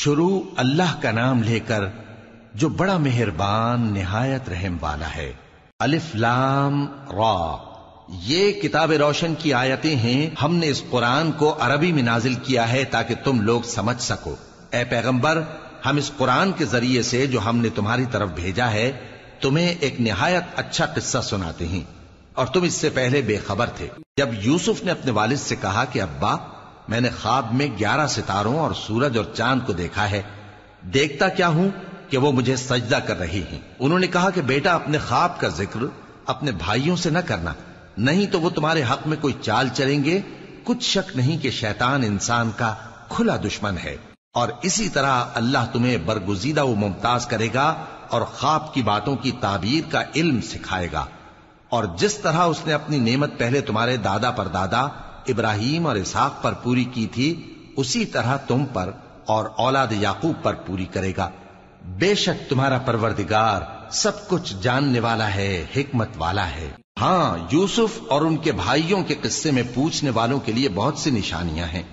شروع اللہ کا نام لے کر جو بڑا مہربان نہایت رحم والا ہے۔ الف لام را، یہ کتاب روشن کی آیتیں ہیں۔ ہم نے اس قرآن کو عربی میں نازل کیا ہے تاکہ تم لوگ سمجھ سکو۔ اے پیغمبر، ہم اس قرآن کے ذریعے سے جو ہم نے تمہاری طرف بھیجا ہے تمہیں ایک نہایت اچھا قصہ سناتے ہیں، اور تم اس سے پہلے بے خبر تھے۔ جب یوسف نے اپنے والد سے کہا کہ ابا، میں نے خواب میں 11 ستاروں اور سورج اور چاند کو دیکھا ہے، دیکھتا کیا ہوں کہ وہ مجھے سجدہ کر رہی ہیں۔ انہوں نے کہا کہ بیٹا، اپنے خواب کا ذکر اپنے بھائیوں سے نہ کرنا، نہیں تو وہ تمہارے حق میں کوئی چال چلیں گے۔ کچھ شک نہیں کہ شیطان انسان کا کھلا دشمن ہے، اور اسی طرح اللہ تمہیں برگزیدہ و ممتاز کرے گا اور خواب کی باتوں کی تعبیر کا علم سکھائے گا، اور جس طرح اس نے اپنی نعمت پہلے تمہارے دادا پر دادا ابراہیم اور اسحاق پر پوری کی تھی، اسی طرح تم پر اور اولاد یعقوب پر پوری کرے گا۔ بے شک تمہارا پروردگار سب کچھ جاننے والا ہے، حکمت والا ہے۔ ہاں، یوسف اور ان کے بھائیوں کے قصے میں پوچھنے والوں کے لیے بہت سی نشانیاں ہیں۔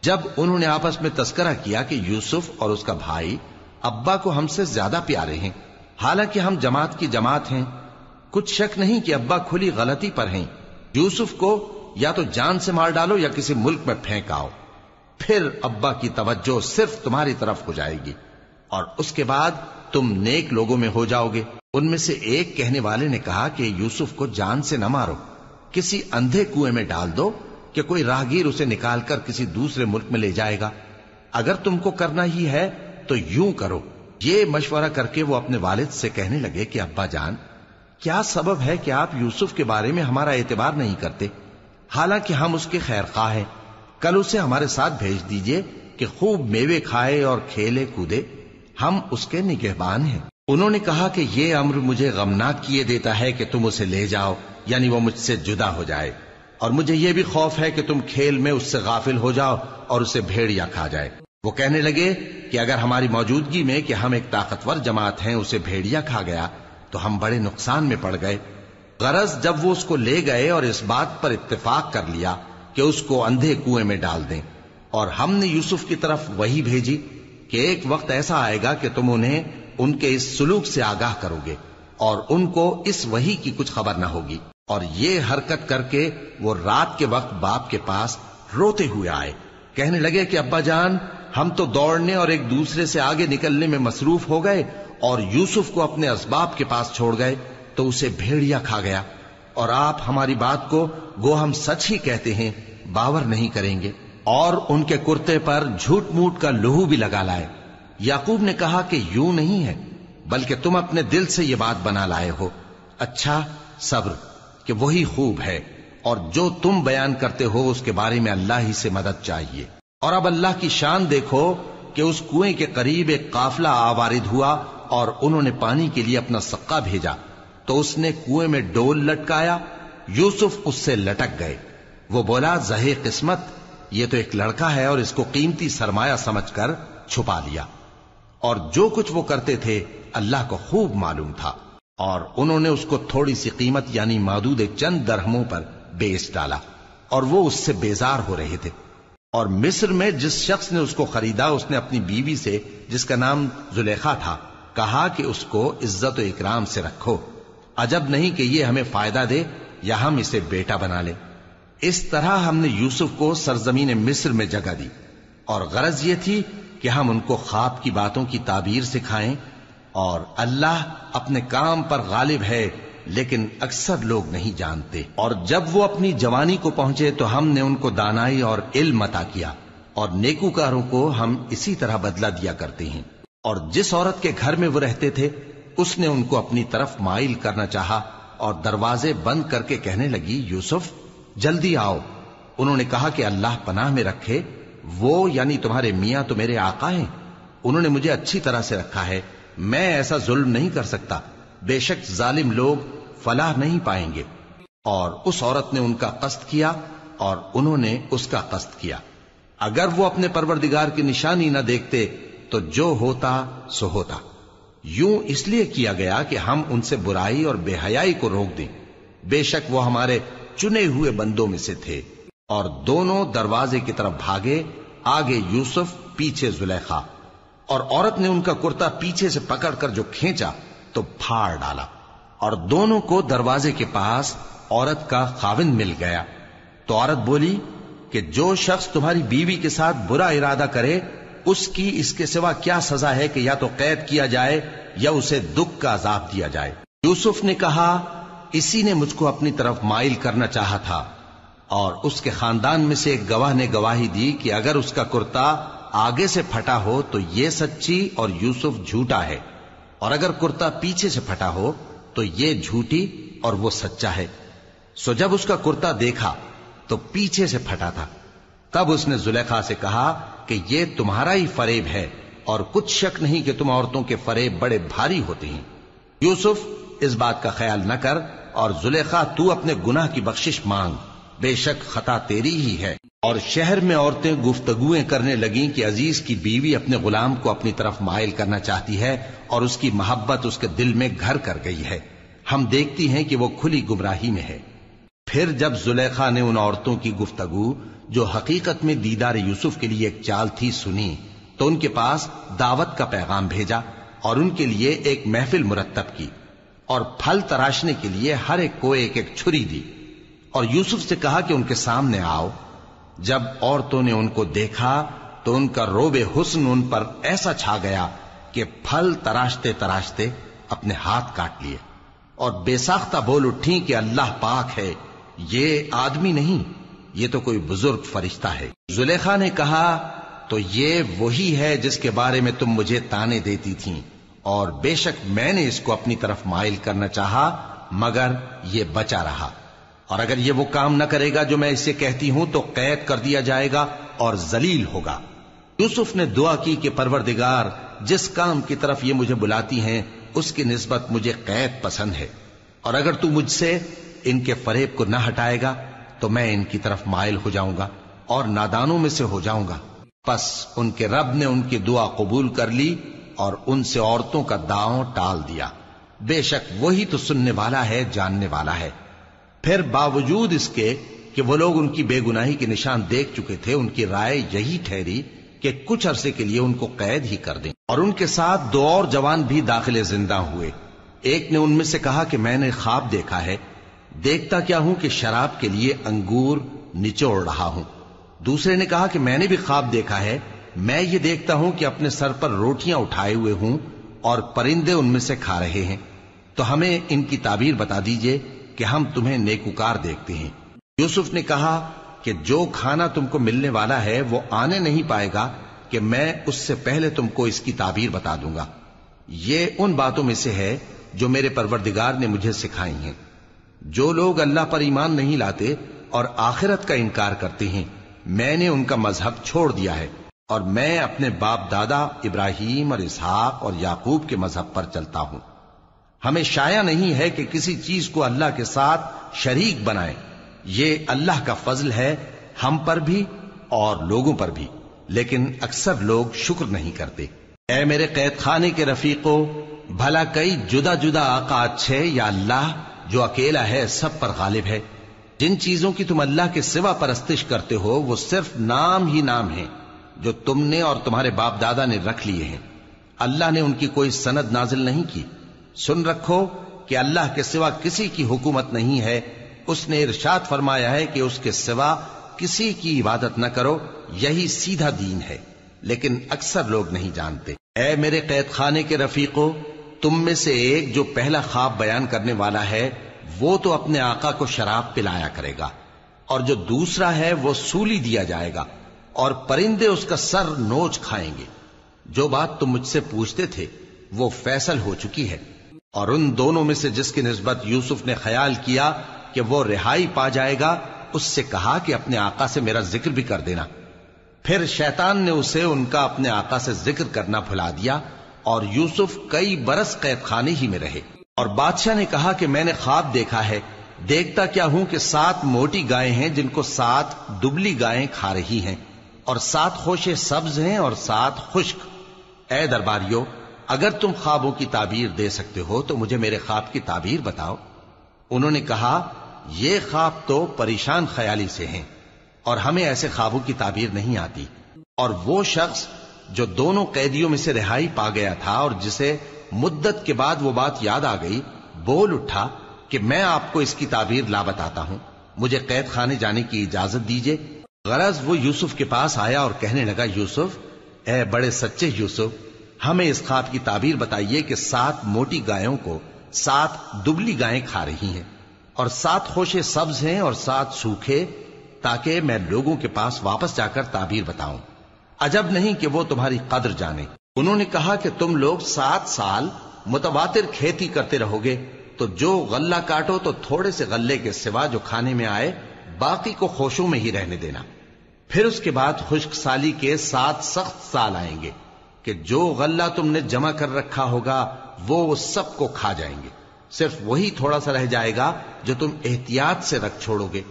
جب انہوں نے آپس میں تذکرہ کیا کہ یوسف اور اس کا بھائی ابا کو ہم سے زیادہ پیارے ہیں، حالانکہ ہم جماعت کی جماعت ہیں، کچھ شک نہیں کہ ابا کھلی غلطی پر ہیں۔ یوسف کو یا تو جان سے مار ڈالو یا کسی ملک میں پھینک آؤ، پھر ابا کی توجہ صرف تمہاری طرف ہو جائے گی، اور اس کے بعد تم نیک لوگوں میں ہو جاؤ گے۔ ان میں سے ایک کہنے والے نے کہا کہ یوسف کو جان سے نہ مارو، کسی اندھے کنویں میں ڈال دو کہ کوئی راہگیر اسے نکال کر کسی دوسرے ملک میں لے جائے گا۔ اگر تم کو کرنا ہی ہے تو یوں کرو۔ یہ مشورہ کر کے وہ اپنے والد سے کہنے لگے کہ ابا جان، کیا سبب ہے کہ آپ یوسف کے بارے میں ہمارا اعتبار نہیں کرتے، حالانکہ ہم اس کے خیر خواہ ہیں؟ کل اسے ہمارے ساتھ بھیج دیجئے کہ خوب میوے کھائے اور کھیلے کودے، ہم اس کے نگہبان ہیں۔ انہوں نے کہا کہ یہ امر مجھے غمناک کیے دیتا ہے کہ تم اسے لے جاؤ، یعنی وہ مجھ سے جدا ہو جائے، اور مجھے یہ بھی خوف ہے کہ تم کھیل میں اس سے غافل ہو جاؤ اور اسے بھیڑیا کھا جائے۔ وہ کہنے لگے کہ اگر ہماری موجودگی میں کہ ہم ایک طاقتور جماعت ہیں اسے بھیڑیا کھا گیا تو ہم بڑے نقصان میں پڑ گئے۔ غرض جب وہ اس کو لے گئے اور اس بات پر اتفاق کر لیا کہ اس کو اندھے کنویں میں ڈال دیں، اور ہم نے یوسف کی طرف وحی بھیجی کہ ایک وقت ایسا آئے گا کہ تم انہیں ان کے اس سلوک سے آگاہ کرو گے، اور ان کو اس وحی کی کچھ خبر نہ ہوگی۔ اور یہ حرکت کر کے وہ رات کے وقت باپ کے پاس روتے ہوئے آئے، کہنے لگے کہ ابا جان، ہم تو دوڑنے اور ایک دوسرے سے آگے نکلنے میں مصروف ہو گئے اور یوسف کو اپنے اسباب کے پاس چھوڑ گئے تو اسے بھیڑیا کھا گیا، اور آپ ہماری بات کو گو ہم سچ ہی کہتے ہیں باور نہیں کریں گے۔ اور ان کے کرتے پر جھوٹ موٹ کا لہو بھی لگا لائے۔ یعقوب نے کہا کہ یوں نہیں ہے، بلکہ تم اپنے دل سے یہ بات بنا لائے ہو۔ اچھا، صبر، کہ وہی خوب ہے، اور جو تم بیان کرتے ہو اس کے بارے میں اللہ ہی سے مدد چاہیے۔ اور اب اللہ کی شان دیکھو کہ اس کنویں کے قریب ایک قافلہ آوارد ہوا اور انہوں نے پانی کے لیے اپنا سقا بھیجا، تو اس نے کنویں میں ڈول لٹکایا، یوسف اس سے لٹک گئے۔ وہ بولا، زہے قسمت، یہ تو ایک لڑکا ہے، اور اس کو قیمتی سرمایہ سمجھ کر چھپا لیا۔ اور جو کچھ وہ کرتے تھے اللہ کو خوب معلوم تھا، اور انہوں نے اس کو تھوڑی سی قیمت یعنی مادود چند درہموں پر بیچ ڈالا، اور وہ اس سے بیزار ہو رہے تھے۔ اور مصر میں جس شخص نے اس کو خریدا، اس نے اپنی بیوی سے جس کا نام زلیخا تھا کہا کہ اس کو عزت و اکرام سے رکھو، عجب نہیں کہ یہ ہمیں فائدہ دے یا ہم اسے بیٹا بنا لیں۔ اس طرح ہم نے یوسف کو سرزمین مصر میں جگہ دی، اور غرض یہ تھی کہ ہم ان کو خواب کی باتوں کی تعبیر سکھائیں، اور اللہ اپنے کام پر غالب ہے، لیکن اکثر لوگ نہیں جانتے۔ اور جب وہ اپنی جوانی کو پہنچے تو ہم نے ان کو دانائی اور علم عطا کیا، اور نیکوکاروں کو ہم اسی طرح بدلہ دیا کرتے ہیں۔ اور جس عورت کے گھر میں وہ رہتے تھے اس نے ان کو اپنی طرف مائل کرنا چاہا، اور دروازے بند کر کے کہنے لگی، یوسف جلدی آؤ۔ انہوں نے کہا کہ اللہ پناہ میں رکھے، وہ یعنی تمہارے میاں تو میرے آقا ہیں، انہوں نے مجھے اچھی طرح سے رکھا ہے، میں ایسا ظلم نہیں کر سکتا، بے شک ظالم لوگ فلاح نہیں پائیں گے۔ اور اس عورت نے ان کا قصد کیا اور انہوں نے اس کا قصد کیا۔ اگر وہ اپنے پروردگار کی نشانی نہ دیکھتے تو جو ہوتا سو ہوتا۔ یوں اس لیے کیا گیا کہ ہم ان سے برائی اور بے حیائی کو روک دیں، بے شک وہ ہمارے چنے ہوئے بندوں میں سے تھے۔ اور دونوں دروازے کی طرف بھاگے، آگے یوسف پیچھے زلیخا۔ اور عورت نے ان کا کرتا پیچھے سے پکڑ کر جو کھینچا تو پھاڑ ڈالا، اور دونوں کو دروازے کے پاس عورت کا خاوند مل گیا۔ تو عورت بولی کہ جو شخص تمہاری بیوی کے ساتھ برا ارادہ کرے اس کی اس کے سوا کیا سزا ہے کہ یا تو قید کیا جائے یا اسے دکھ کا عذاب دیا جائے۔ یوسف نے کہا اسی نے مجھ کو اپنی طرف مائل کرنا چاہا تھا، اور اس کے خاندان میں سے ایک گواہ نے گواہی دی کہ اگر اس کا کرتا آگے سے پھٹا ہو تو یہ سچی اور یوسف جھوٹا ہے، اور اگر کرتا پیچھے سے پھٹا ہو تو یہ جھوٹی اور وہ سچا ہے۔ سو جب اس کا کرتا دیکھا تو پیچھے سے پھٹا تھا، تب اس نے زلیخا سے کہا کہ یہ تمہارا ہی فریب ہے، اور کچھ شک نہیں کہ تم عورتوں کے فریب بڑے بھاری ہوتے ہیں۔ یوسف اس بات کا خیال نہ کر، اور زلیخا تو اپنے گناہ کی بخشش مانگ، بے شک خطا تیری ہی ہے۔ اور شہر میں عورتیں گفتگویں کرنے لگیں کہ عزیز کی بیوی اپنے غلام کو اپنی طرف مائل کرنا چاہتی ہے، اور اس کی محبت اس کے دل میں گھر کر گئی ہے، ہم دیکھتی ہیں کہ وہ کھلی گمراہی میں ہے۔ پھر جب زلیخا نے ان عورتوں کی گفتگو جو حقیقت میں دیدار یوسف کے لیے ایک چال تھی سنی، تو ان کے پاس دعوت کا پیغام بھیجا اور ان کے لیے ایک محفل مرتب کی، اور پھل تراشنے کے لیے ہر ایک کو ایک ایک چھری دی، اور یوسف سے کہا کہ ان کے سامنے آؤ۔ جب عورتوں نے ان کو دیکھا تو ان کا روب حسن ان پر ایسا چھا گیا کہ پھل تراشتے تراشتے اپنے ہاتھ کاٹ لیے، اور بے ساختہ بول اٹھی کہ اللہ پاک ہے، یہ آدمی نہیں، یہ تو کوئی بزرگ فرشتہ ہے۔ زلیخا نے کہا تو یہ وہی ہے جس کے بارے میں تم مجھے تانے دیتی تھیں، اور بے شک میں نے اس کو اپنی طرف مائل کرنا چاہا مگر یہ بچا رہا، اور اگر یہ وہ کام نہ کرے گا جو میں اسے کہتی ہوں تو قید کر دیا جائے گا اور ذلیل ہوگا۔ یوسف نے دعا کی کہ پروردگار جس کام کی طرف یہ مجھے بلاتی ہیں اس کی نسبت مجھے قید پسند ہے، اور اگر تو مجھ سے ان کے فریب کو نہ ہٹائے گا تو میں ان کی طرف مائل ہو جاؤں گا اور نادانوں میں سے ہو جاؤں گا۔ پس ان کے رب نے ان کی دعا قبول کر لی اور ان سے عورتوں کا داؤں ٹال دیا، بے شک وہی تو سننے والا ہے، جاننے والا ہے۔ پھر باوجود اس کے کہ وہ لوگ ان کی بے گناہی کے نشان دیکھ چکے تھے، ان کی رائے یہی ٹھہری کہ کچھ عرصے کے لیے ان کو قید ہی کر دیں، اور ان کے ساتھ دو اور جوان بھی داخل زندہ ہوئے۔ ایک نے ان میں سے کہا کہ میں نے خواب دیکھا ہے، دیکھتا کیا ہوں کہ شراب کے لیے انگور نچوڑ رہا ہوں۔ دوسرے نے کہا کہ میں نے بھی خواب دیکھا ہے، میں یہ دیکھتا ہوں کہ اپنے سر پر روٹیاں اٹھائے ہوئے ہوں اور پرندے ان میں سے کھا رہے ہیں، تو ہمیں ان کی تعبیر بتا دیجئے کہ ہم تمہیں نیکوکار دیکھتے ہیں۔ یوسف نے کہا کہ جو کھانا تم کو ملنے والا ہے وہ آنے نہیں پائے گا کہ میں اس سے پہلے تم کو اس کی تعبیر بتا دوں گا۔ یہ ان باتوں میں سے ہے جو میرے پروردگار نے مجھے سکھائی ہیں۔ جو لوگ اللہ پر ایمان نہیں لاتے اور آخرت کا انکار کرتے ہیں، میں نے ان کا مذہب چھوڑ دیا ہے، اور میں اپنے باپ دادا ابراہیم اور اسحاق اور یعقوب کے مذہب پر چلتا ہوں۔ ہمیں شایع نہیں ہے کہ کسی چیز کو اللہ کے ساتھ شریک بنائیں، یہ اللہ کا فضل ہے ہم پر بھی اور لوگوں پر بھی، لیکن اکثر لوگ شکر نہیں کرتے۔ اے میرے قید خانے کے رفیقو، بھلا کئی جدا جدا آقا اچھے یا اللہ جو اکیلا ہے سب پر غالب ہے؟ جن چیزوں کی تم اللہ کے سوا پرستش کرتے ہو وہ صرف نام ہی نام ہیں جو تم نے اور تمہارے باپ دادا نے رکھ لیے ہیں، اللہ نے ان کی کوئی سند نازل نہیں کی۔ سن رکھو کہ اللہ کے سوا کسی کی حکومت نہیں ہے، اس نے ارشاد فرمایا ہے کہ اس کے سوا کسی کی عبادت نہ کرو، یہی سیدھا دین ہے، لیکن اکثر لوگ نہیں جانتے۔ اے میرے قید خانے کے رفیقو، تم میں سے ایک جو پہلا خواب بیان کرنے والا ہے وہ تو اپنے آقا کو شراب پلایا کرے گا، اور جو دوسرا ہے وہ سولی دیا جائے گا اور پرندے اس کا سر نوچ کھائیں گے۔ جو بات تم مجھ سے پوچھتے تھے وہ فیصل ہو چکی ہے، اور ان دونوں میں سے جس کی نسبت یوسف نے خیال کیا کہ وہ رہائی پا جائے گا، اس سے کہا کہ اپنے آقا سے میرا ذکر بھی کر دینا۔ پھر شیطان نے اسے ان کا اپنے آقا سے ذکر کرنا بھلا دیا، اور یوسف کئی برس قید خانے ہی میں رہے۔ اور بادشاہ نے کہا کہ میں نے خواب دیکھا ہے، دیکھتا کیا ہوں کہ 7 موٹی گائیں ہیں جن کو 7 دبلی گائیں کھا رہی ہیں، اور 7 خوشے سبز ہیں اور 7 خشک۔ اے درباریو، اگر تم خوابوں کی تعبیر دے سکتے ہو تو مجھے میرے خواب کی تعبیر بتاؤ۔ انہوں نے کہا یہ خواب تو پریشان خیالی سے ہیں، اور ہمیں ایسے خوابوں کی تعبیر نہیں آتی۔ اور وہ شخص جو دونوں قیدیوں میں سے رہائی پا گیا تھا اور جسے مدت کے بعد وہ بات یاد آ گئی، بول اٹھا کہ میں آپ کو اس کی تعبیر لا بتاتا ہوں، مجھے قید خانے جانے کی اجازت دیجیے۔ غرض وہ یوسف کے پاس آیا اور کہنے لگا، یوسف، اے بڑے سچے یوسف، ہمیں اس خواب کی تعبیر بتائیے کہ 7 موٹی گایوں کو 7 دبلی گائیں کھا رہی ہیں، اور 7 خوشے سبز ہیں اور 7 سوکھے، تاکہ میں لوگوں کے پاس واپس جا کر تعبیر بتاؤں۔ عجب نہیں کہ وہ تمہاری قدر جانے۔ انہوں نے کہا کہ تم لوگ 7 سال متواتر کھیتی کرتے رہو گے، تو جو غلہ کاٹو تو تھوڑے سے غلے کے سوا جو کھانے میں آئے باقی کو خوشوں میں ہی رہنے دینا۔ پھر اس کے بعد خشک سالی کے 7 سخت سال آئیں گے کہ جو غلہ تم نے جمع کر رکھا ہوگا وہ سب کو کھا جائیں گے، صرف وہی تھوڑا سا رہ جائے گا جو تم احتیاط سے رکھ چھوڑو گے۔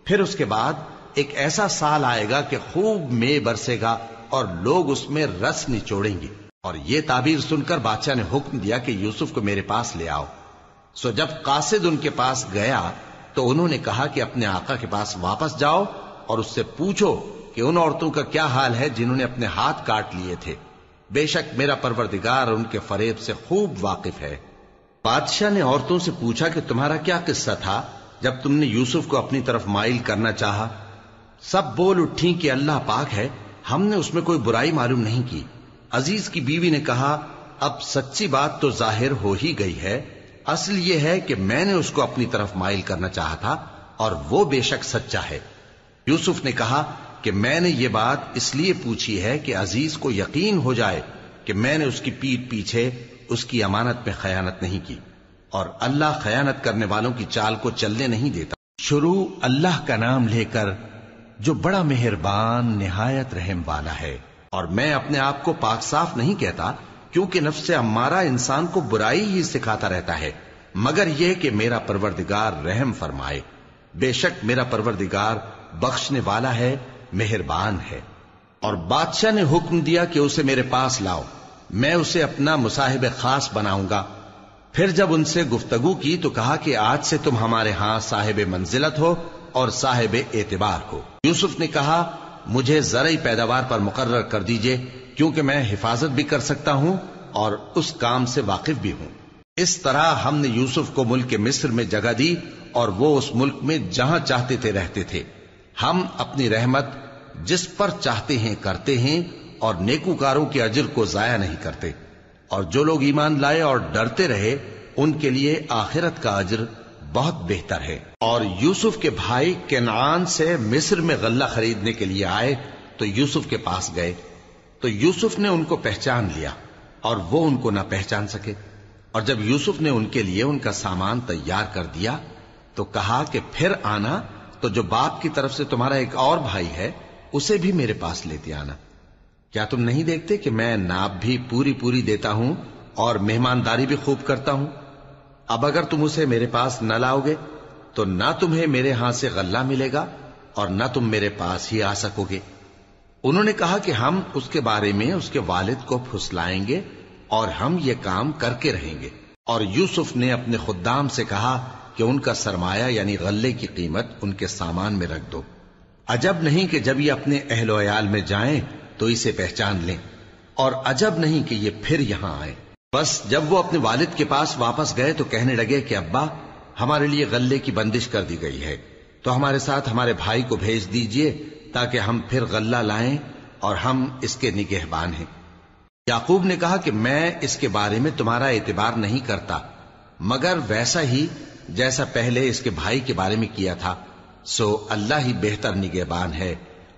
پھر اس کے بعد ایک ایسا سال آئے گا کہ خوب مے برسے گا اور لوگ اس میں رس نچوڑیں گے۔ اور یہ تعبیر سن کر بادشاہ نے حکم دیا کہ یوسف کو میرے پاس لے آؤ۔ سو جب قاصد ان کے پاس گیا تو انہوں نے کہا کہ اپنے آقا کے پاس واپس جاؤ اور اس سے پوچھو کہ ان عورتوں کا کیا حال ہے جنہوں نے اپنے ہاتھ کاٹ لیے تھے، بے شک میرا پروردگار ان کے فریب سے خوب واقف ہے۔ بادشاہ نے عورتوں سے پوچھا کہ تمہارا کیا قصہ تھا جب تم نے یوسف کو اپنی طرف مائل کرنا چاہا؟ سب بول اٹھیں کہ اللہ پاک ہے، ہم نے اس میں کوئی برائی معلوم نہیں کی۔ عزیز کی بیوی نے کہا، اب سچی بات تو ظاہر ہو ہی گئی ہے، اصل یہ ہے کہ میں نے اس کو اپنی طرف مائل کرنا چاہا تھا اور وہ بے شک سچا ہے۔ یوسف نے کہا کہ میں نے یہ بات اس لیے پوچھی ہے کہ عزیز کو یقین ہو جائے کہ میں نے اس کی پیٹھ پیچھے اس کی امانت میں خیانت نہیں کی، اور اللہ خیانت کرنے والوں کی چال کو چلنے نہیں دیتا۔ شروع اللہ کا نام لے کر جو بڑا مہربان نہایت رحم والا ہے۔ اور میں اپنے آپ کو پاک صاف نہیں کہتا، کیونکہ نفس امارہ انسان کو برائی ہی سکھاتا رہتا ہے، مگر یہ کہ میرا پروردگار رحم فرمائے۔ بے شک میرا پروردگار بخشنے والا ہے، مہربان ہے۔ اور بادشاہ نے حکم دیا کہ اسے میرے پاس لاؤ، میں اسے اپنا مصاحب خاص بناؤں گا۔ پھر جب ان سے گفتگو کی تو کہا کہ آج سے تم ہمارے ہاں صاحب منزلت ہو اور صاحب اعتبار ہو۔ یوسف نے کہا، مجھے زرعی پیداوار پر مقرر کر دیجئے، کیونکہ میں حفاظت بھی کر سکتا ہوں اور اس کام سے واقف بھی ہوں۔ اس طرح ہم نے یوسف کو ملک مصر میں جگہ دی اور وہ اس ملک میں جہاں چاہتے تھے رہتے تھے۔ ہم اپنی رحمت جس پر چاہتے ہیں کرتے ہیں اور نیکوکاروں کے اجر کو ضائع نہیں کرتے، اور جو لوگ ایمان لائے اور ڈرتے رہے ان کے لیے آخرت کا اجر بہت بہتر ہے۔ اور یوسف کے بھائی کنعان سے مصر میں غلہ خریدنے کے لیے آئے تو یوسف کے پاس گئے، تو یوسف نے ان کو پہچان لیا اور وہ ان کو نہ پہچان سکے۔ اور جب یوسف نے ان کے لیے ان کا سامان تیار کر دیا تو کہا کہ پھر آنا تو جو باپ کی طرف سے تمہارا ایک اور بھائی ہے اسے بھی میرے پاس لیتے آنا۔ کیا تم نہیں دیکھتے کہ میں ناب بھی پوری پوری دیتا ہوں اور مہمانداری بھی خوب کرتا ہوں؟ اب اگر تم اسے میرے پاس نہ لاؤ گے تو نہ تمہیں میرے ہاں سے غلہ ملے گا اور نہ تم میرے پاس ہی آ سکو گے۔ انہوں نے کہا کہ ہم اس کے بارے میں اس کے والد کو پھسلائیں گے اور ہم یہ کام کر کے رہیں گے۔ اور یوسف نے اپنے خدام سے کہا کہ ان کا سرمایہ یعنی غلے کی قیمت ان کے سامان میں رکھ دو۔ عجب نہیں کہ جب یہ اپنے اہل و عیال میں جائیں تو اسے پہچان لیں، اور عجب نہیں کہ یہ پھر یہاں آئیں۔ بس جب وہ اپنے والد کے پاس واپس گئے تو کہنے لگے کہ ابا، ہمارے لیے غلے کی بندش کر دی گئی ہے، تو ہمارے ساتھ ہمارے بھائی کو بھیج دیجئے تاکہ ہم پھر غلہ لائیں اور ہم اس کے نگہبان ہیں۔ یعقوب نے کہا کہ میں اس کے بارے میں تمہارا اعتبار نہیں کرتا، مگر ویسا ہی جیسا پہلے اس کے بھائی کے بارے میں کیا تھا، سو اللہ ہی بہتر نگہبان ہے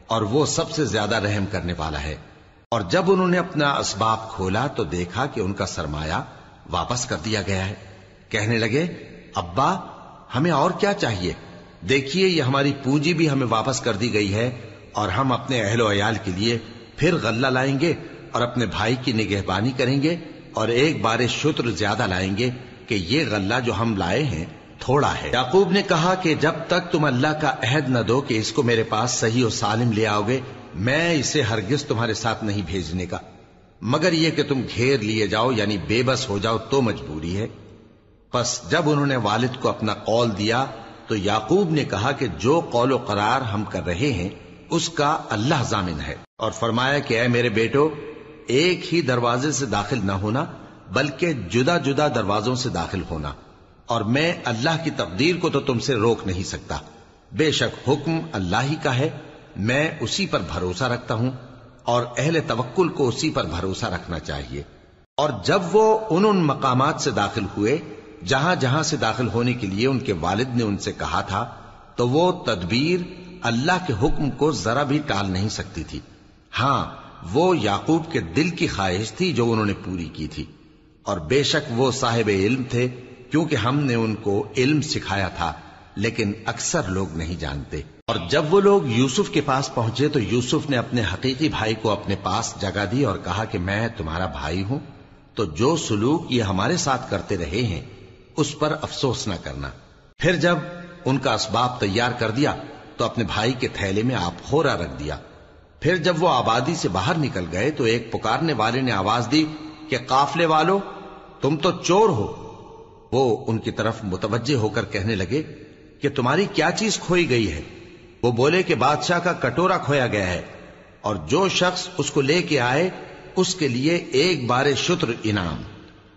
اور وہ سب سے زیادہ رحم کرنے والا ہے۔ اور جب انہوں نے اپنا اسباب کھولا تو دیکھا کہ ان کا سرمایہ واپس کر دیا گیا ہے۔ کہنے لگے، ابا ہمیں اور کیا چاہیے؟ دیکھیے یہ ہماری پونجی بھی ہمیں واپس کر دی گئی ہے، اور ہم اپنے اہل و عیال کے لیے پھر غلہ لائیں گے اور اپنے بھائی کی نگہبانی کریں گے، اور ایک بار شتر زیادہ لائیں گے کہ یہ غلہ جو ہم لائے ہیں تھوڑا ہے۔ یعقوب نے کہا کہ جب تک تم اللہ کا عہد نہ دو کہ اس کو میرے پاس صحیح و سالم لے آؤ گے، میں اسے ہرگز تمہارے ساتھ نہیں بھیجنے کا، مگر یہ کہ تم گھیر لیے جاؤ یعنی بے بس ہو جاؤ تو مجبوری ہے۔ پس جب انہوں نے والد کو اپنا قول دیا تو یعقوب نے کہا کہ جو قول و قرار ہم کر رہے ہیں اس کا اللہ ضامن ہے، اور فرمایا کہ اے میرے بیٹو، ایک ہی دروازے سے داخل نہ ہونا بلکہ جدا جدا دروازوں سے داخل ہونا، اور میں اللہ کی تقدیر کو تو تم سے روک نہیں سکتا۔ بے شک حکم اللہ ہی کا ہے، میں اسی پر بھروسہ رکھتا ہوں، اور اہل توکل کو اسی پر بھروسہ رکھنا چاہیے۔ اور جب وہ ان مقامات سے داخل ہوئے جہاں جہاں سے داخل ہونے کے لیے ان کے والد نے ان سے کہا تھا، تو وہ تدبیر اللہ کے حکم کو ذرا بھی ٹال نہیں سکتی تھی۔ ہاں، وہ یعقوب کے دل کی خواہش تھی جو انہوں نے پوری کی تھی، اور بے شک وہ صاحب علم تھے، کیونکہ ہم نے ان کو علم سکھایا تھا، لیکن اکثر لوگ نہیں جانتے۔ اور جب وہ لوگ یوسف کے پاس پہنچے تو یوسف نے اپنے حقیقی بھائی کو اپنے پاس جگہ دی اور کہا کہ میں تمہارا بھائی ہوں، تو جو سلوک یہ ہمارے ساتھ کرتے رہے ہیں اس پر افسوس نہ کرنا۔ پھر جب ان کا اسباب تیار کر دیا تو اپنے بھائی کے تھیلے میں آپ خورا رکھ دیا۔ پھر جب وہ آبادی سے باہر نکل گئے تو ایک پکارنے والے نے آواز دی کہ قافلے والو، تم تو چور ہو۔ وہ ان کی طرف متوجہ ہو کر کہنے لگے کہ تمہاری کیا چیز کھوئی گئی ہے؟ وہ بولے کہ بادشاہ کا کٹورا کھویا گیا ہے، اور جو شخص اس کو لے کے آئے اس کے لیے ایک بار شتر انعام،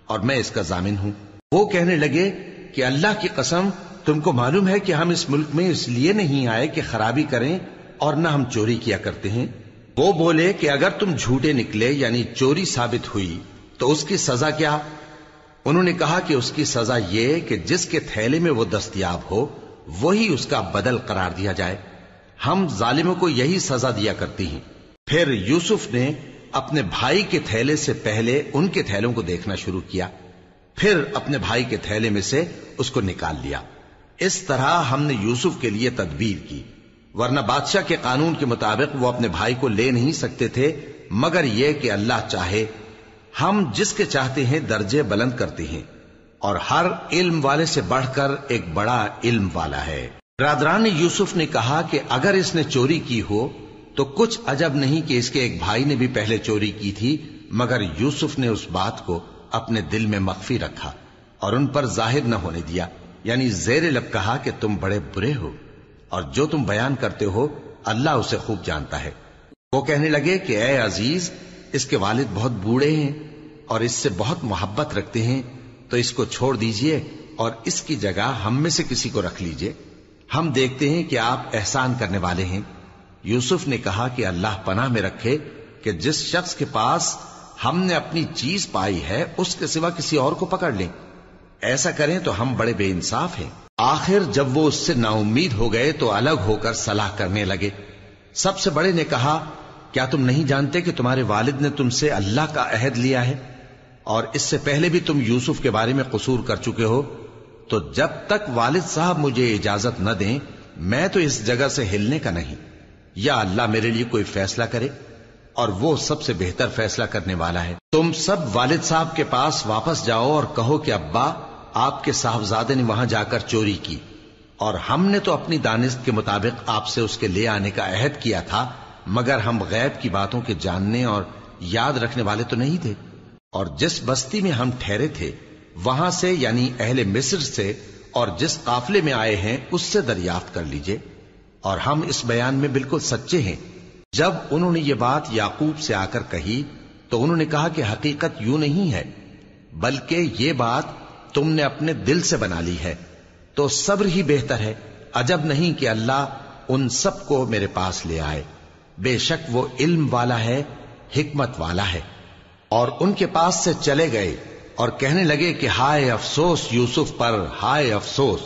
اور میں اس کا ضامن ہوں۔ وہ کہنے لگے کہ اللہ کی قسم، تم کو معلوم ہے کہ ہم اس ملک میں اس لیے نہیں آئے کہ خرابی کریں، اور نہ ہم چوری کیا کرتے ہیں۔ وہ بولے کہ اگر تم جھوٹے نکلے یعنی چوری ثابت ہوئی تو اس کی سزا کیا؟ انہوں نے کہا کہ اس کی سزا یہ کہ جس کے تھیلے میں وہ دستیاب ہو وہی اس کا بدل قرار دیا جائے، ہم ظالموں کو یہی سزا دیا کرتی ہیں۔ پھر یوسف نے اپنے بھائی کے تھیلے سے پہلے ان کے تھیلوں کو دیکھنا شروع کیا، پھر اپنے بھائی کے تھیلے میں سے اس کو نکال لیا۔ اس طرح ہم نے یوسف کے لیے تدبیر کی، ورنہ بادشاہ کے قانون کے مطابق وہ اپنے بھائی کو لے نہیں سکتے تھے مگر یہ کہ اللہ چاہے۔ ہم جس کے چاہتے ہیں درجے بلند کرتے ہیں، اور ہر علم والے سے بڑھ کر ایک بڑا علم والا ہے۔ برادران یوسف نے کہا کہ اگر اس نے چوری کی ہو تو کچھ عجب نہیں کہ اس کے ایک بھائی نے بھی پہلے چوری کی تھی، مگر یوسف نے اس بات کو اپنے دل میں مخفی رکھا اور ان پر ظاہر نہ ہونے دیا، یعنی زیر لب کہا کہ تم بڑے برے ہو، اور جو تم بیان کرتے ہو اللہ اسے خوب جانتا ہے۔ وہ کہنے لگے کہ اے عزیز، اس کے والد بہت بوڑھے ہیں اور اس سے بہت محبت رکھتے ہیں، تو اس کو چھوڑ دیجئے اور اس کی جگہ ہم میں سے کسی کو رکھ لیجئے، ہم دیکھتے ہیں کہ آپ احسان کرنے والے ہیں۔ یوسف نے کہا کہ اللہ پناہ میں رکھے کہ جس شخص کے پاس ہم نے اپنی چیز پائی ہے اس کے سوا کسی اور کو پکڑ لیں، ایسا کریں تو ہم بڑے بے انصاف ہیں۔ آخر جب وہ اس سے نا امید ہو گئے تو الگ ہو کر صلاح کرنے لگے۔ سب سے بڑے نے کہا کیا تم نہیں جانتے کہ تمہارے والد نے تم سے اللہ کا عہد لیا ہے، اور اس سے پہلے بھی تم یوسف کے بارے میں قصور کر چکے ہو، تو جب تک والد صاحب مجھے اجازت نہ دیں میں تو اس جگہ سے ہلنے کا نہیں، یا اللہ میرے لیے کوئی فیصلہ کرے، اور وہ سب سے بہتر فیصلہ کرنے والا ہے۔ تم سب والد صاحب کے پاس واپس جاؤ اور کہو کہ ابا، آپ کے صاحبزادے نے وہاں جا کر چوری کی، اور ہم نے تو اپنی دانست کے مطابق آپ سے اس کے لے آنے کا عہد کیا تھا، مگر ہم غیب کی باتوں کے جاننے اور یاد رکھنے والے تو نہیں تھے، اور جس بستی میں ہم ٹھہرے تھے وہاں سے یعنی اہل مصر سے اور جس قافلے میں آئے ہیں اس سے دریافت کر لیجئے، اور ہم اس بیان میں بالکل سچے ہیں۔ جب انہوں نے یہ بات یعقوب سے آ کر کہی تو انہوں نے کہا کہ حقیقت یوں نہیں ہے، بلکہ یہ بات تم نے اپنے دل سے بنا لی ہے، تو صبر ہی بہتر ہے۔ عجب نہیں کہ اللہ ان سب کو میرے پاس لے آئے، بے شک وہ علم والا ہے، حکمت والا ہے۔ اور ان کے پاس سے چلے گئے اور کہنے لگے کہ ہائے افسوس یوسف پر، ہائے افسوس،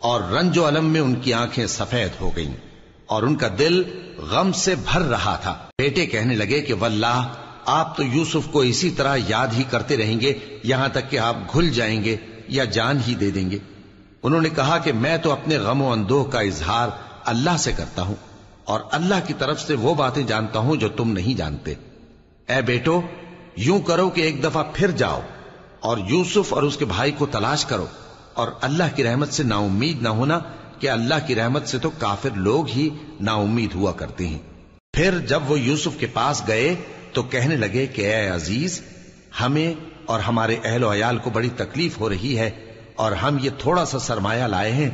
اور رنج و الم میں ان کی آنکھیں سفید ہو گئیں اور ان کا دل غم سے بھر رہا تھا۔ بیٹے کہنے لگے کہ واللہ آپ تو یوسف کو اسی طرح یاد ہی کرتے رہیں گے یہاں تک کہ آپ گھل جائیں گے یا جان ہی دے دیں گے۔ انہوں نے کہا کہ میں تو اپنے غم و اندوہ کا اظہار اللہ سے کرتا ہوں، اور اللہ کی طرف سے وہ باتیں جانتا ہوں جو تم نہیں جانتے۔ اے بیٹو، یوں کرو کہ ایک دفعہ پھر جاؤ اور یوسف اور اس کے بھائی کو تلاش کرو، اور اللہ کی رحمت سے نا امید نہ ہونا کہ اللہ کی رحمت سے تو کافر لوگ ہی نا امید ہوا کرتے ہیں۔ پھر جب وہ یوسف کے پاس گئے تو کہنے لگے کہ اے عزیز، ہمیں اور ہمارے اہل و عیال کو بڑی تکلیف ہو رہی ہے، اور ہم یہ تھوڑا سا سرمایہ لائے ہیں،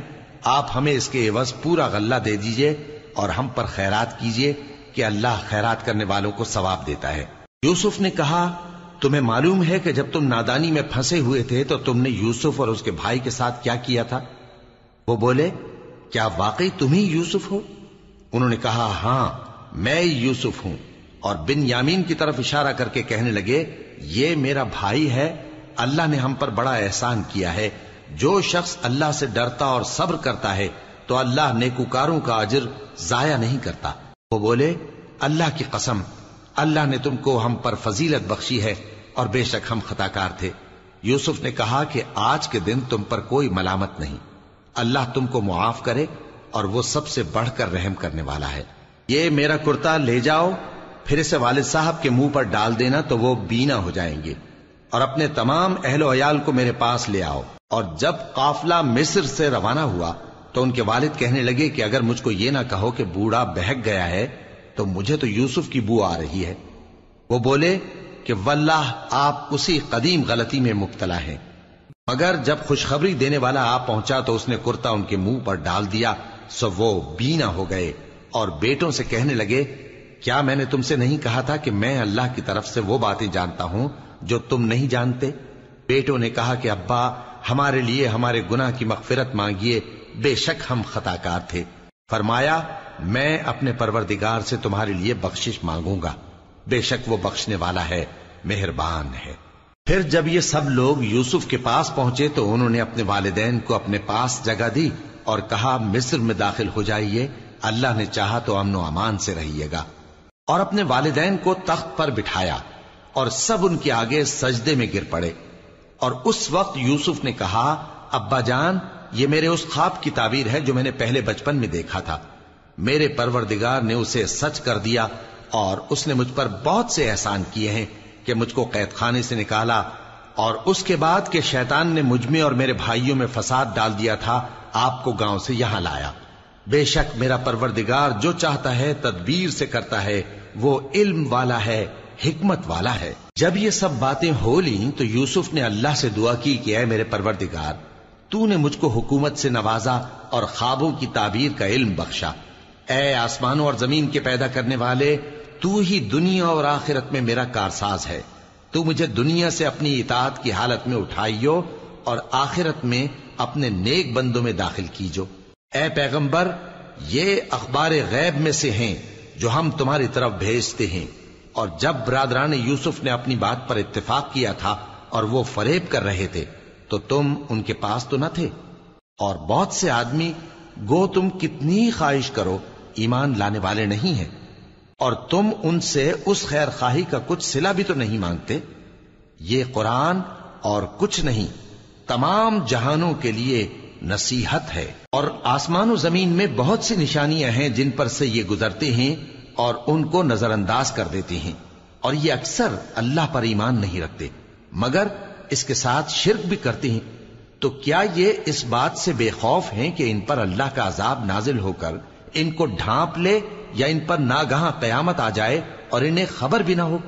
آپ ہمیں اس کے عوض پورا غلہ دے دیجئے اور ہم پر خیرات کیجئے کہ اللہ خیرات کرنے والوں کو ثواب دیتا ہے۔ یوسف نے کہا تمہیں معلوم ہے کہ جب تم نادانی میں پھنسے ہوئے تھے تو تم نے یوسف اور اس کے بھائی کے ساتھ کیا کیا تھا؟ وہ بولے کیا واقعی تم ہی یوسف ہو؟ انہوں نے کہا ہاں میں یوسف ہوں، اور بن یامین کی طرف اشارہ کر کے کہنے لگے یہ میرا بھائی ہے، اللہ نے ہم پر بڑا احسان کیا ہے، جو شخص اللہ سے ڈرتا اور صبر کرتا ہے تو اللہ نیکوکاروں کا اجر ضائع نہیں کرتا۔ وہ بولے اللہ کی قسم اللہ نے تم کو ہم پر فضیلت بخشی ہے اور بے شک ہم خطا کار تھے۔ یوسف نے کہا کہ آج کے دن تم پر کوئی ملامت نہیں، اللہ تم کو معاف کرے اور وہ سب سے بڑھ کر رحم کرنے والا ہے۔ یہ میرا کرتا لے جاؤ، پھر اسے والد صاحب کے منہ پر ڈال دینا تو وہ بینا ہو جائیں گے، اور اپنے تمام اہل و عیال کو میرے پاس لے آؤ۔ اور جب قافلہ مصر سے روانہ ہوا تو ان کے والد کہنے لگے کہ اگر مجھ کو یہ نہ کہو کہ بوڑھا بہک گیا ہے تو مجھے تو یوسف کی بو آ رہی ہے۔ وہ بولے کہ واللہ آپ اسی قدیم غلطی میں مبتلا ہیں۔ مگر جب خوشخبری دینے والا آپ پہنچا تو اس نے کرتا ان کے منہ پر ڈال دیا، سو وہ بینا ہو گئے اور بیٹوں سے کہنے لگے کیا میں نے تم سے نہیں کہا تھا کہ میں اللہ کی طرف سے وہ باتیں جانتا ہوں جو تم نہیں جانتے؟ بیٹوں نے کہا کہ ابا ہمارے لیے ہمارے گناہ کی مغفرت مانگیے، بے شک ہم خطا کار تھے۔ فرمایا میں اپنے پروردگار سے تمہارے لیے بخشش مانگوں گا، بے شک وہ بخشنے والا ہے، مہربان ہے۔ پھر جب یہ سب لوگ یوسف کے پاس پہنچے تو انہوں نے اپنے والدین کو اپنے پاس جگہ دی اور کہا مصر میں داخل ہو جائیے، اللہ نے چاہا تو امن و امان سے رہیے گا۔ اور اپنے والدین کو تخت پر بٹھایا اور سب ان کے آگے سجدے میں گر پڑے۔ اور اس وقت یوسف نے کہا ابا جان یہ میرے اس خواب کی تعبیر ہے جو میں نے پہلے بچپن میں دیکھا تھا، میرے پروردگار نے اسے سچ کر دیا اور اس نے مجھ پر بہت سے احسان کیے ہیں کہ مجھ کو قید خانے سے نکالا، اور اس کے بعد کہ شیطان نے مجھ میں اور میرے بھائیوں میں فساد ڈال دیا تھا آپ کو گاؤں سے یہاں لایا۔ بے شک میرا پروردگار جو چاہتا ہے تدبیر سے کرتا ہے، وہ علم والا ہے، حکمت والا ہے۔ جب یہ سب باتیں ہو لیں تو یوسف نے اللہ سے دعا کی کہ اے میرے پروردگار تو نے مجھ کو حکومت سے نوازا اور خوابوں کی تعبیر کا علم بخشا۔ اے آسمانوں اور زمین کے پیدا کرنے والے، تو ہی دنیا اور آخرت میں میرا کارساز ہے، تو مجھے دنیا سے اپنی اطاعت کی حالت میں اٹھائیو اور آخرت میں اپنے نیک بندوں میں داخل کیجو۔ اے پیغمبر یہ اخبار غیب میں سے ہیں جو ہم تمہاری طرف بھیجتے ہیں۔ اور جب برادران یوسف نے اپنی بات پر اتفاق کیا تھا اور وہ فریب کر رہے تھے تو تم ان کے پاس تو نہ تھے، اور بہت سے آدمی گو تم کتنی خواہش کرو ایمان لانے والے نہیں ہیں، اور تم ان سے اس خیر خواہی کا کچھ صلہ بھی تو نہیں مانگتے۔ یہ قرآن اور کچھ نہیں تمام جہانوں کے لیے نصیحت ہے، اور آسمان و زمین میں بہت سی نشانیاں ہیں جن پر سے یہ گزرتے ہیں اور ان کو نظر انداز کر دیتے ہیں، اور یہ اکثر اللہ پر ایمان نہیں رکھتے مگر اس کے ساتھ شرک بھی کرتے ہیں۔ تو کیا یہ اس بات سے بے خوف ہیں کہ ان پر اللہ کا عذاب نازل ہو کر ان کو ڈھانپ لے، یا ان پر ناگہاں قیامت آ جائے اور انہیں خبر بھی نہ ہو؟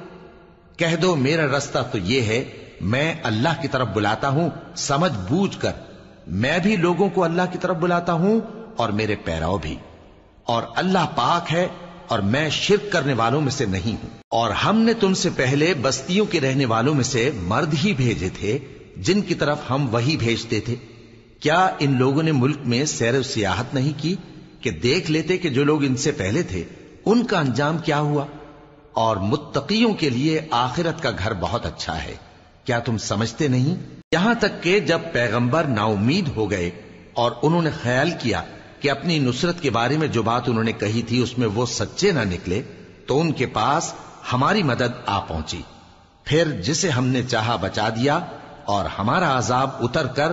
کہہ دو میرا رستہ تو یہ ہے، میں اللہ کی طرف بلاتا ہوں سمجھ بوجھ کر، میں بھی لوگوں کو اللہ کی طرف بلاتا ہوں اور میرے پیراؤ بھی، اور اللہ پاک ہے اور میں شرک کرنے والوں میں سے نہیں ہوں۔ اور ہم نے تم سے پہلے بستیوں کے رہنے والوں میں سے مرد ہی بھیجے تھے جن کی طرف ہم وہی بھیجتے تھے۔ کیا ان لوگوں نے ملک میں سیر و سیاحت نہیں کی کہ دیکھ لیتے کہ جو لوگ ان سے پہلے تھے ان کا انجام کیا ہوا؟ اور متقیوں کے لیے آخرت کا گھر بہت اچھا ہے، کیا تم سمجھتے نہیں؟ یہاں تک کہ جب پیغمبر نا امید ہو گئے اور انہوں نے خیال کیا کہ اپنی نصرت کے بارے میں جو بات انہوں نے کہی تھی اس میں وہ سچے نہ نکلے، تو ان کے پاس ہماری مدد آ پہنچی، پھر جسے ہم نے چاہا بچا دیا، اور ہمارا عذاب اتر کر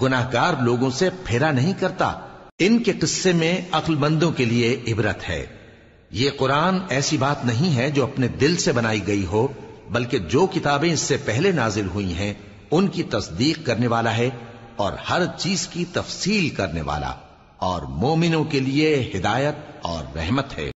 گناہگار لوگوں سے پھیرا نہیں کرتا۔ ان کے قصے میں عقل مندوں کے لیے عبرت ہے۔ یہ قرآن ایسی بات نہیں ہے جو اپنے دل سے بنائی گئی ہو، بلکہ جو کتابیں اس سے پہلے نازل ہوئی ہیں ان کی تصدیق کرنے والا ہے اور ہر چیز کی تفصیل کرنے والا، اور مومنوں کے لیے ہدایت اور رحمت ہے۔